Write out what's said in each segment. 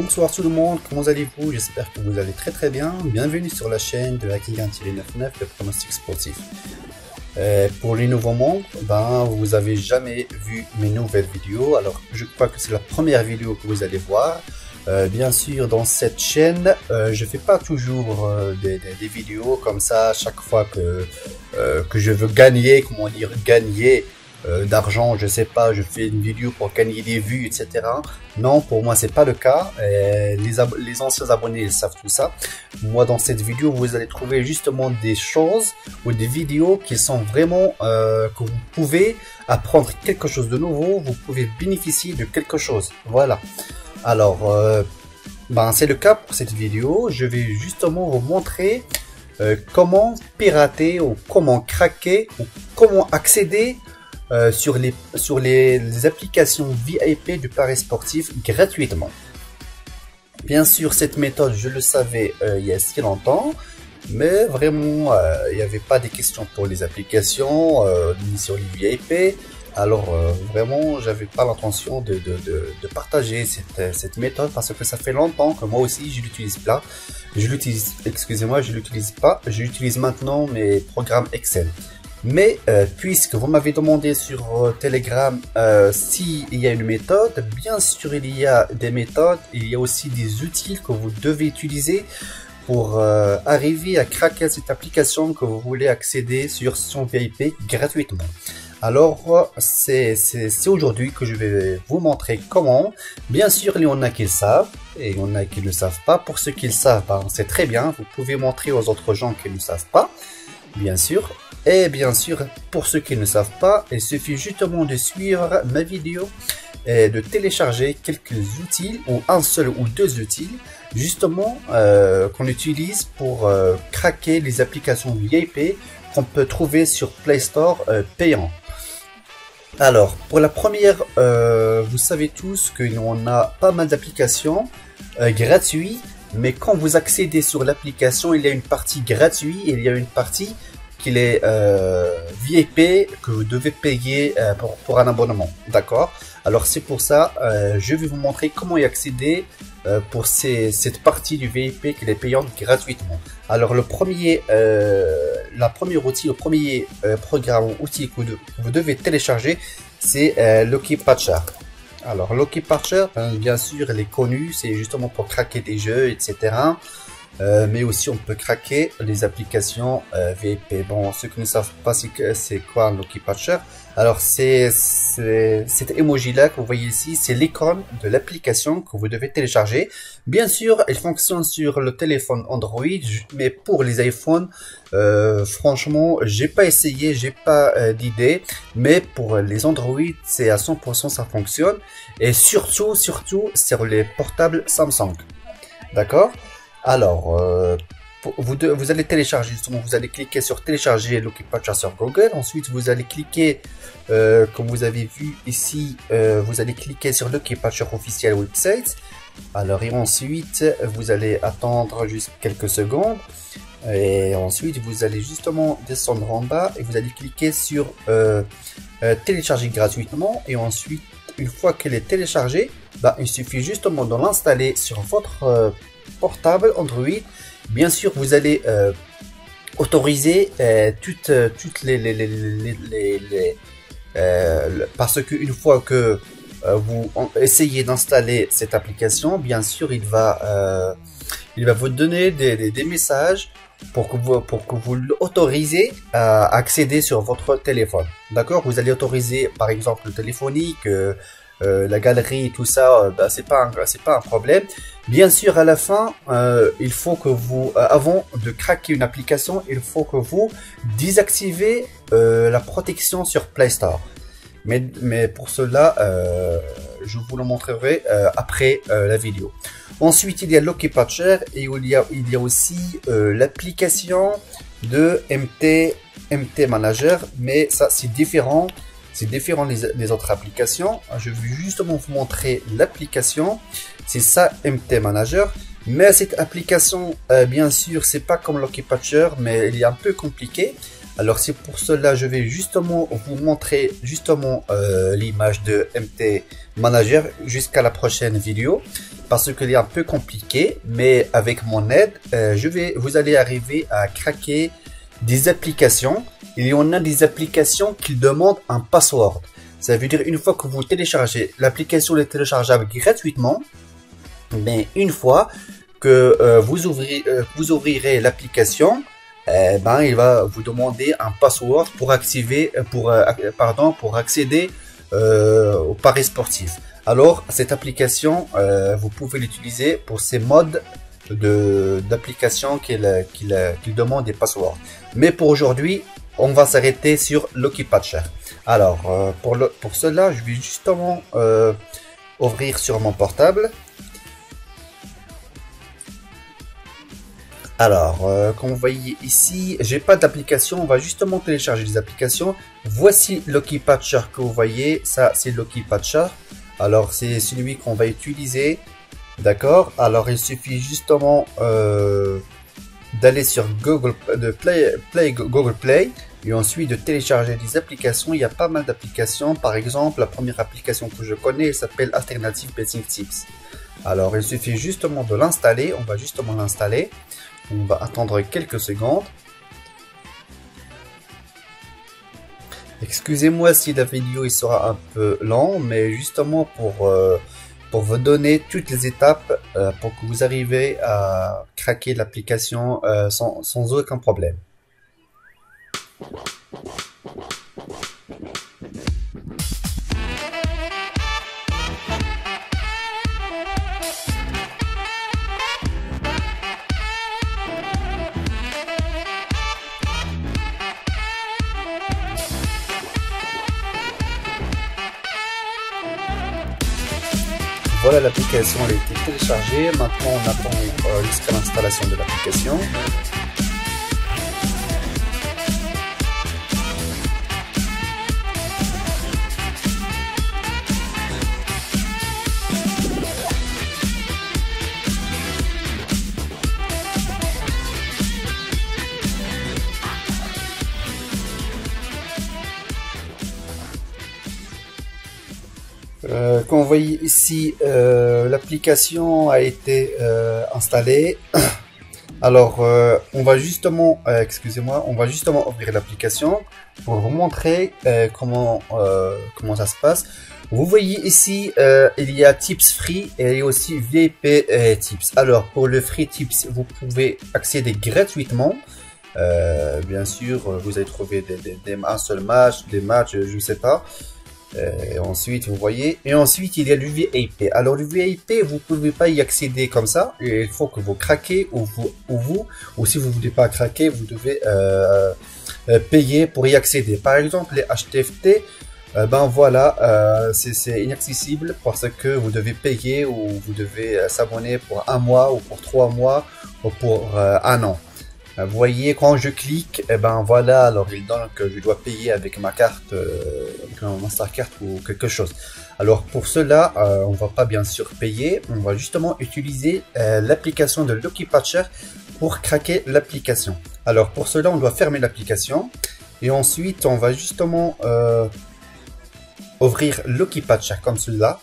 Bonsoir tout le monde, comment allez-vous? J'espère que vous allez très bien. Bienvenue sur la chaîne de Hacking 1-99, le pronostic sportif. Pour les nouveaux membres, vous avez jamais vu mes nouvelles vidéos. Alors je crois que c'est la première vidéo que vous allez voir. Bien sûr, dans cette chaîne, je fais pas toujours des vidéos comme ça chaque fois que je veux gagner, comment dire, gagner d'argent, je sais pas, je fais une vidéo pour gagner des vues, etc. Non, pour moi c'est pas le cas. Les anciens abonnés ils savent tout ça. Moi dans cette vidéo vous allez trouver justement des choses ou des vidéos qui sont vraiment que vous pouvez apprendre quelque chose de nouveau, vous pouvez bénéficier de quelque chose. Voilà. Alors c'est le cas pour cette vidéo. Je vais justement vous montrer comment pirater ou comment craquer ou comment accéder sur les applications VIP du Paris sportif gratuitement. Bien sûr, cette méthode, je le savais il y a si longtemps, mais vraiment, il n'y avait pas de questions pour les applications, ni sur les VIP. Alors, vraiment, j'avais pas l'intention de partager cette méthode parce que ça fait longtemps que moi aussi, je l'utilise pas. Je l'utilise, excusez-moi, je l'utilise pas. J'utilise maintenant mes programmes Excel. Mais puisque vous m'avez demandé sur Telegram s'il y a une méthode, bien sûr il y a des méthodes, il y a aussi des outils que vous devez utiliser pour arriver à craquer cette application que vous voulez accéder sur son VIP gratuitement. Alors c'est aujourd'hui que je vais vous montrer comment. Bien sûr il y en a qui le savent et il y en a qui ne le savent pas. Pour ceux qui le savent, c'est très bien, vous pouvez montrer aux autres gens qui ne savent pas, bien sûr. Et bien sûr, pour ceux qui ne savent pas, il suffit justement de suivre ma vidéo et de télécharger quelques outils ou un seul ou deux outils justement qu'on utilise pour craquer les applications VIP qu'on peut trouver sur Play Store payant. Alors, pour la première, vous savez tous qu'il y en a pas mal d'applications gratuites, mais quand vous accédez sur l'application, il y a une partie gratuite et il y a une partie qu'il est VIP que vous devez payer pour un abonnement, d'accord? Alors c'est pour ça je vais vous montrer comment y accéder pour cette partie du VIP qui est payante gratuitement. Alors le premier outil, le premier programme ou outil que vous devez télécharger, c'est Lucky Patcher. Alors Lucky Patcher, bien sûr il est connu, c'est justement pour craquer des jeux, etc. Mais aussi on peut craquer les applications VIP. Bon, ceux qui ne savent pas c'est quoi un Lucky Patcher, alors c'est cet emoji là que vous voyez ici, c'est l'icône de l'application que vous devez télécharger. Bien sûr elle fonctionne sur le téléphone Android, mais pour les iPhones franchement j'ai pas essayé, j'ai pas d'idée, mais pour les Android c'est à 100% ça fonctionne, et surtout sur les portables Samsung, d'accord? Alors, vous allez télécharger, justement, vous allez cliquer sur télécharger Lucky Patcher sur Google. Ensuite, vous allez cliquer, comme vous avez vu ici, vous allez cliquer sur Lucky Patcher officiel website. Alors, et ensuite, vous allez attendre juste quelques secondes. Et ensuite, vous allez justement descendre en bas et vous allez cliquer sur télécharger gratuitement. Et ensuite, une fois qu'elle est téléchargée, il suffit justement de l'installer sur votre portable Android. Bien sûr vous allez autoriser toutes les parce qu'une fois que vous essayez d'installer cette application, bien sûr il va vous donner des messages pour que vous l'autorisez à accéder sur votre téléphone, d'accord? Vous allez autoriser par exemple le téléphonique, la galerie, tout ça, c'est pas un problème. Bien sûr, à la fin, il faut que vous, avant de craquer une application, il faut que vous désactivez la protection sur Play Store. Mais pour cela, je vous le montrerai après la vidéo. Ensuite, il y a Lucky Patcher et il y a aussi l'application de MT Manager, mais ça c'est différent. C'est différent des autres applications. Je vais justement vous montrer l'application. C'est ça, MT Manager. Mais cette application, bien sûr, c'est pas comme Lucky Patcher, mais il est un peu compliqué. Alors c'est pour cela je vais justement vous montrer justement l'image de MT Manager jusqu'à la prochaine vidéo, parce qu'il est un peu compliqué, mais avec mon aide vous allez arriver à craquer des applications. Il y en a des applications qui demandent un password. Ça veut dire une fois que vous téléchargez l'application, est téléchargeable gratuitement, mais une fois que vous ouvrirez l'application, il va vous demander un password pour accéder au paris sportif. Alors cette application, vous pouvez l'utiliser pour ces modes d'application qui demandent des passwords. Mais pour aujourd'hui, on va s'arrêter sur Lucky Patcher. Alors pour cela, je vais justement ouvrir sur mon portable. Alors, comme vous voyez ici, j'ai pas d'application. On va justement télécharger des applications. Voici Lucky Patcher que vous voyez. Ça, c'est Lucky Patcher. Alors, c'est celui qu'on va utiliser. D'accord. Alors, il suffit justement d'aller sur Google Play et ensuite de télécharger des applications. Il y a pas mal d'applications. Par exemple, la première application que je connais, elle s'appelle Alternative Betting Tips. Alors, il suffit justement de l'installer. On va justement l'installer. On va attendre quelques secondes. Excusez-moi si la vidéo il sera un peu lent, mais justement pour vous donner toutes les étapes pour que vous arrivez à craquer l'application sans aucun problème. Voilà, l'application a été téléchargée. Maintenant, on attend jusqu'à l'installation de l'application. Comme vous voyez ici, l'application a été installée. Alors, on va justement, on va justement ouvrir l'application pour vous montrer comment ça se passe. Vous voyez ici, il y a Tips Free et aussi VIP Tips. Alors, pour le Free Tips, vous pouvez accéder gratuitement. Bien sûr, vous allez trouver un seul match, des matchs, je ne sais pas. Et ensuite vous voyez, et ensuite il y a le VIP. Alors le VIP, vous pouvez pas y accéder comme ça, il faut que vous craquez ou si vous voulez pas craquer, vous devez payer pour y accéder. Par exemple les HTFT, c'est inaccessible parce que vous devez payer ou vous devez s'abonner pour un mois ou pour 3 mois ou pour un an. Vous voyez, quand je clique, alors il donne que je dois payer avec ma carte, avec ma Mastercard ou quelque chose. Alors pour cela, on va pas bien sûr payer, on va justement utiliser l'application de Lucky Patcher pour craquer l'application. Alors pour cela, on doit fermer l'application et ensuite on va justement ouvrir Lucky Patcher comme cela.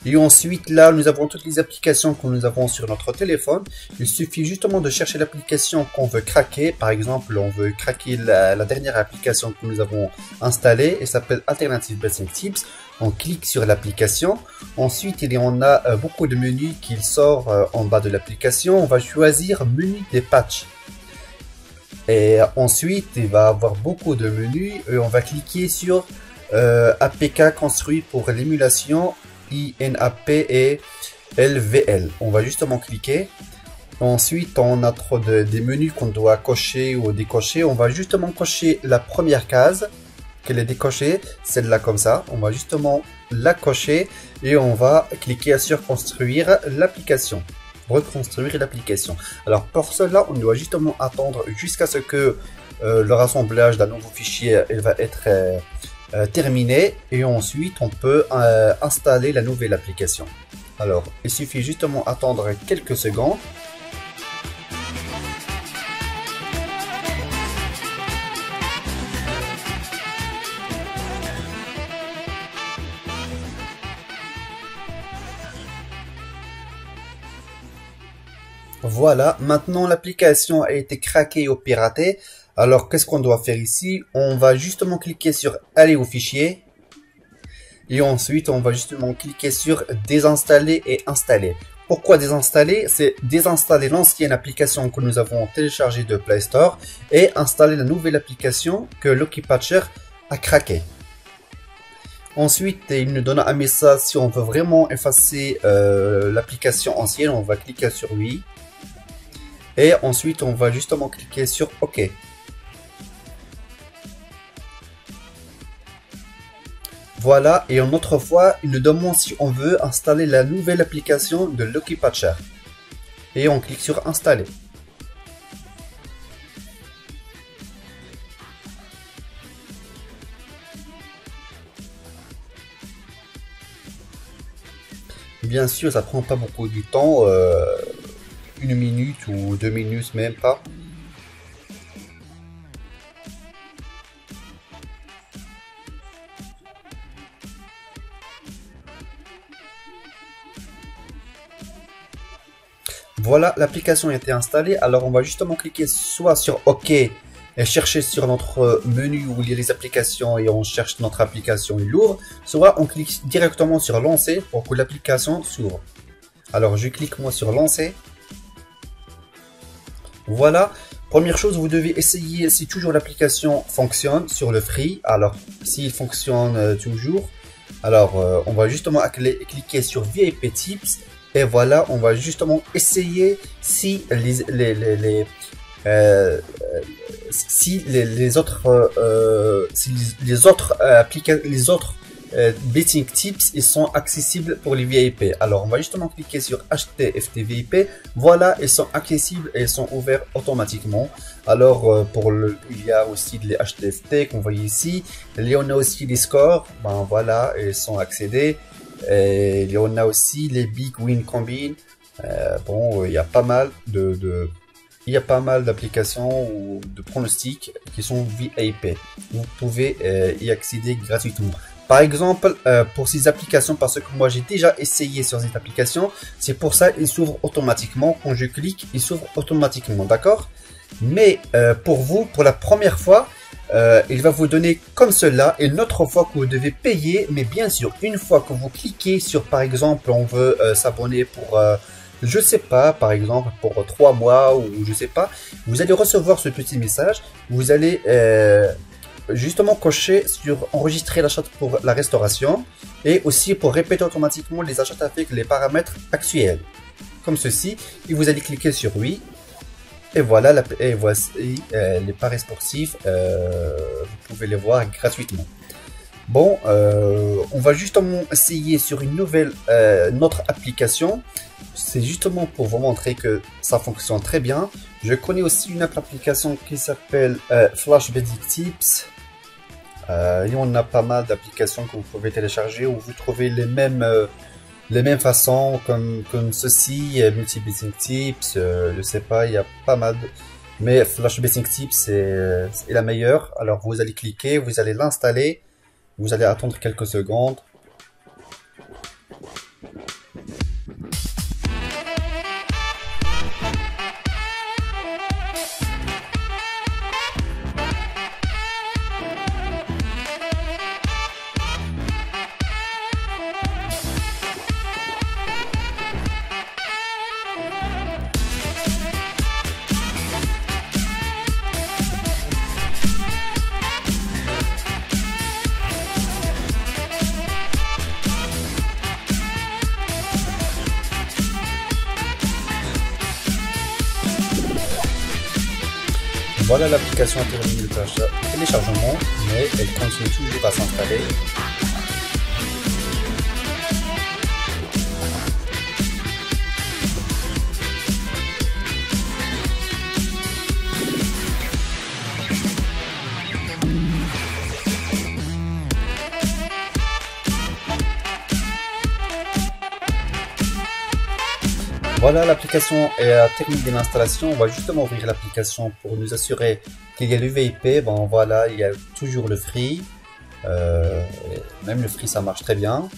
Et ensuite, là, nous avons toutes les applications que nous avons sur notre téléphone. Il suffit justement de chercher l'application qu'on veut craquer. Par exemple, on veut craquer la dernière application que nous avons installée. Elle s'appelle Alternative Betting Tips. On clique sur l'application. Ensuite, il y en a beaucoup de menus qui sortent en bas de l'application. On va choisir menu des patchs. Et ensuite, il va y avoir beaucoup de menus. Et on va cliquer sur APK construit pour l'émulation. INAP et LVL. On va justement cliquer. Ensuite, on a des menus qu'on doit cocher ou décocher. On va justement cocher la première case qu'elle est décochée, celle-là comme ça. On va justement la cocher et on va cliquer sur construire l'application. Reconstruire l'application. Alors pour cela, on doit justement attendre jusqu'à ce que le rassemblage d'un nouveau fichier va être terminé et ensuite on peut installer la nouvelle application. Alors il suffit justement attendre quelques secondes. Voilà, maintenant l'application a été craquée ou piratée. Alors qu'est-ce qu'on doit faire ici? On va justement cliquer sur aller au fichier. Et ensuite, on va justement cliquer sur désinstaller et installer. Pourquoi désinstaller? C'est désinstaller l'ancienne application que nous avons téléchargée de Play Store et installer la nouvelle application que Lucky Patcher a craquée. Ensuite, il nous donne un message si on veut vraiment effacer l'application ancienne. On va cliquer sur oui. Et ensuite, on va justement cliquer sur OK. Voilà, et une autre fois, il nous demande si on veut installer la nouvelle application de Lucky Patcher. Et on clique sur installer. Bien sûr, ça prend pas beaucoup de temps, 1 minute ou 2 minutes, même pas. Voilà, l'application a été installée. Alors, on va justement cliquer soit sur OK et chercher sur notre menu où il y a les applications et on cherche notre application, il l'ouvre. Soit on clique directement sur lancer pour que l'application s'ouvre. Alors, je clique moi sur lancer. Voilà. Première chose, vous devez essayer si toujours l'application fonctionne sur le free. Alors, s'il fonctionne toujours, alors on va justement cliquer sur VIP Tips. Et voilà, on va justement essayer si les autres betting tips ils sont accessibles pour les VIP. Alors on va justement cliquer sur acheter FTVIP. Voilà, ils sont accessibles et ils sont ouverts automatiquement. Alors il y a aussi les HTFT qu'on voit ici. Il y en a aussi les scores. Ben voilà, ils sont accédés. Et il y en a aussi les Big Win Combine. Bon, il y a pas mal d'applications ou de pronostics qui sont VIP. Vous pouvez y accéder gratuitement. Par exemple, pour ces applications, parce que moi j'ai déjà essayé sur cette application, c'est pour ça il s'ouvre automatiquement. Quand je clique, il s'ouvre automatiquement, d'accord? Mais pour vous, pour la première fois, il va vous donner comme cela, et une autre fois que vous devez payer, mais bien sûr, une fois que vous cliquez sur, par exemple, on veut s'abonner pour, je sais pas, par exemple, pour 3 mois, ou je sais pas, vous allez recevoir ce petit message, vous allez justement cocher sur enregistrer l'achat pour la restauration, et aussi pour répéter automatiquement les achats avec les paramètres actuels, comme ceci, et vous allez cliquer sur oui. Et voilà, et voici les paris sportifs, vous pouvez les voir gratuitement. Bon, on va justement essayer sur une nouvelle, notre application. C'est justement pour vous montrer que ça fonctionne très bien. Je connais aussi une autre application qui s'appelle Flash Betting Tips. Il y en a pas mal d'applications que vous pouvez télécharger où vous trouvez les mêmes façons comme ceci, multi-betting tips, je sais pas, il y a pas mal de... Mais Flash Betting Tips c'est la meilleure. Alors vous allez cliquer, vous allez l'installer, vous allez attendre quelques secondes. Voilà, l'application a terminé le téléchargement, mais elle continue toujours à s'installer. Voilà, l'application a terminé l'installation. On va justement ouvrir l'application pour nous assurer qu'il y a le VIP. Bon, voilà, il y a toujours le free. Même le free, ça marche très bien.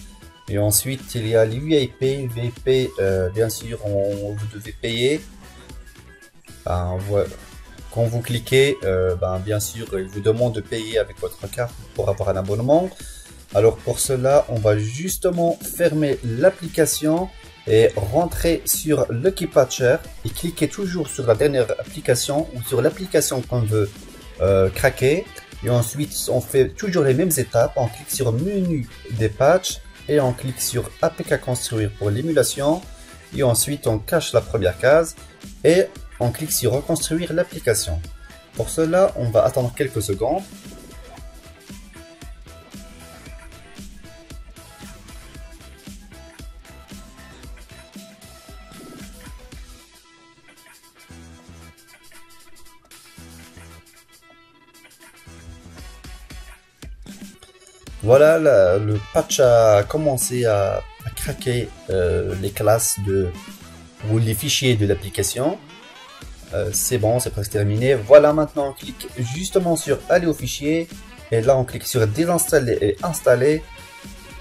Et ensuite, il y a les VIP. VIP, bien sûr, vous devez payer. Ben, quand vous cliquez, bien sûr, il vous demande de payer avec votre carte pour avoir un abonnement. Alors pour cela, on va justement fermer l'application et rentrer sur Lucky Patcher et cliquer toujours sur la dernière application ou sur l'application qu'on veut craquer. Et ensuite, on fait toujours les mêmes étapes. On clique sur menu des patchs et on clique sur APK construire pour l'émulation. Et ensuite, on cache la première case et on clique sur reconstruire l'application. Pour cela, on va attendre quelques secondes. Voilà, le patch a commencé à craquer les classes ou les fichiers de l'application. C'est bon, c'est presque terminé. Voilà, maintenant on clique justement sur aller au fichier. Et là on clique sur désinstaller et installer.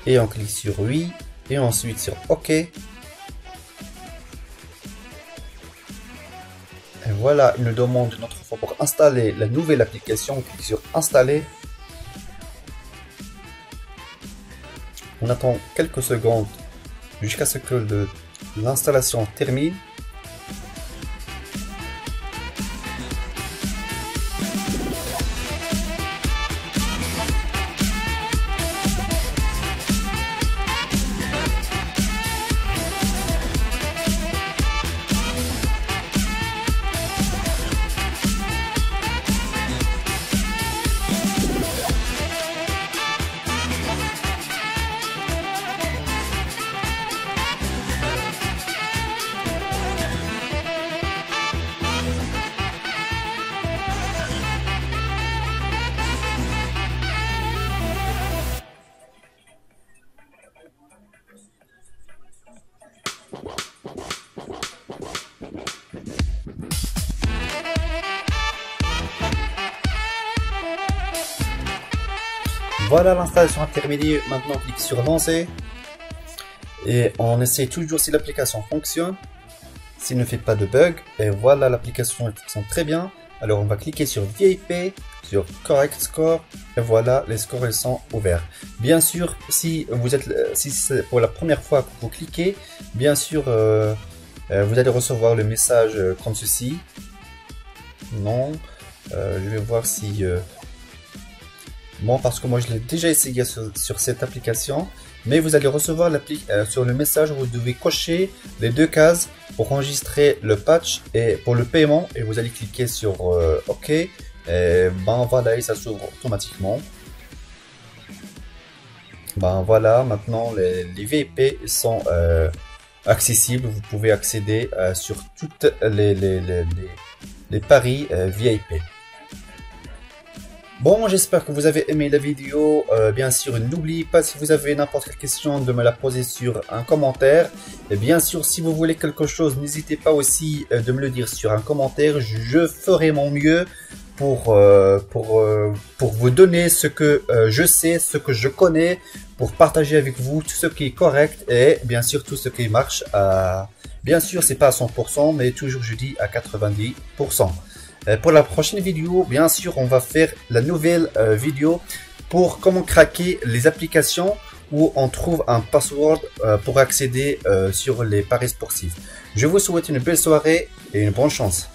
Et on clique sur oui. Et ensuite sur OK. Et voilà, il nous demande une autre fois pour installer la nouvelle application. On clique sur installer. On attend quelques secondes jusqu'à ce que l'installation termine. Voilà, l'installation a terminé. Maintenant, on clique sur lancer. Et on essaie toujours si l'application fonctionne. S'il ne fait pas de bug. Et voilà, l'application fonctionne très bien. Alors, on va cliquer sur VIP, sur Correct Score. Et voilà, les scores ils sont ouverts. Bien sûr, si c'est pour la première fois que vous cliquez, bien sûr, vous allez recevoir le message comme ceci. Non. Je vais voir si... Bon, parce que moi je l'ai déjà essayé sur cette application, mais vous allez recevoir sur le message où vous devez cocher les deux cases pour enregistrer le patch et pour le paiement, et vous allez cliquer sur OK. Et voilà, et ça s'ouvre automatiquement. Voilà, maintenant les VIP sont accessibles. Vous pouvez accéder sur toutes les paris VIP. Bon, j'espère que vous avez aimé la vidéo. Bien sûr, n'oubliez pas, si vous avez n'importe quelle question, de me la poser sur un commentaire. Et bien sûr, si vous voulez quelque chose, n'hésitez pas aussi de me le dire sur un commentaire. Je ferai mon mieux pour vous donner ce que je sais, ce que je connais, pour partager avec vous tout ce qui est correct et bien sûr tout ce qui marche. Bien sûr, c'est pas à 100%, mais toujours je dis à 90%. Pour la prochaine vidéo, bien sûr, on va faire la nouvelle vidéo pour comment craquer les applications où on trouve un password pour accéder sur les paris sportifs. Je vous souhaite une belle soirée et une bonne chance.